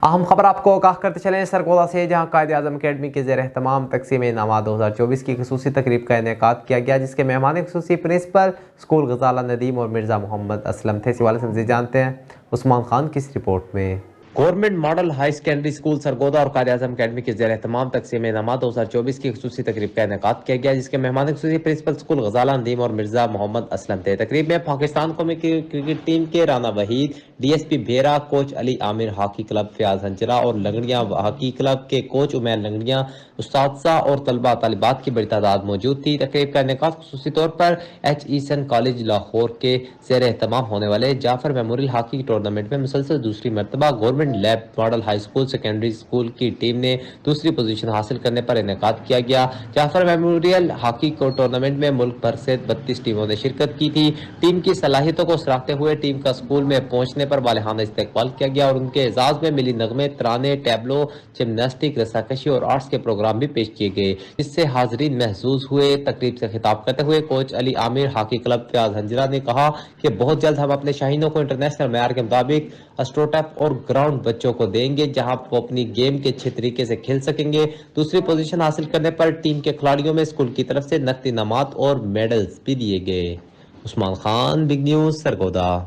اہم خبر آپ کو آگاہ کرتے چلیں سرگودا سے، جہاں قائد اعظم اکیڈمی کے زیر اہتمام تقسیم انعامات 2024 کی خصوصی تقریب کا انعقاد کیا گیا، جس کے مہمان خصوصی پرنسپل اسکول غزالہ ندیم اور مرزا محمد اسلم تھے۔ اس حوالے سے مزید جانتے ہیں عثمان خان کی اس رپورٹ میں۔ Government model high secondary school Sargodha اور قائد اعظم اکیڈمی کے زیر اہتمام تقسیم انعامات 2024 کی خصوصی تقریب کا انعقاد کیا گیا، جس کے مہمان خصوصی پرنسپل اسکول غزالہ ندیم اور مرزا محمد اسلم تھے۔ تقریب میں پاکستان قومی کرکٹ ٹیم کے Rana Waheed, D S P Bhera, coach Ali Aamir, hockey club Fayyaz Hanchra اور لنگڑیاں ہاکی کلب کے کوچ عمیر لنگڑیاں، اساتذہ اور طلبہ طالبات کی بڑی تعداد موجود تھی۔ تقریب کا انعقاد خصوصی طور پر ایچ ایسن کالج لاہور کے زیر اہتمام ہونے والے جعفر میموریل ہاکی ٹورنامنٹ میں مسلسل دوسری مرتبہ government lab model high school secondary school کی ٹیم نے دوسری پوزیشن حاصل کرنے پر انعقاد کیا گیا۔ جعفر میموریل ہاکی ٹورنامنٹ میں ملک بھر سے 32 ٹیموں نے شرکت کی تھی۔ ٹیم کی صلاحیتوں کو سراہتے ہوئے ٹیم کا اسکول میں پہنچنے پر والہانہ استقبال کیا گیا اور ان کے اعزاز میں ملی نغمے، ترانے، ٹیبلو، جمناسٹک، رسا کشی اور آرٹس کے پروگرام بھی پیش کیے گئے، جس سے حاضرین محظوظ ہوئے۔ تقریب سے خطاب کرتے ہوئے coach Ali Aamir, hockey club Fayyaz Hanjra نے کہا کہ بہت جلد ہم اپنے شاہینوں کو انٹرنیشنل معیار کے مطابق اسٹروٹف اور گراؤنڈ بچوں کو دیں گے، جہاں وہ اپنی گیم کے اچھے طریقے سے کھیل سکیں گے۔ دوسری پوزیشن حاصل کرنے پر ٹیم کے کھلاڑیوں میں اسکول کی طرف سے نقدی انعامات اور میڈلز بھی دیے گئے۔ عثمان خان، بگ نیوز، سرگودا۔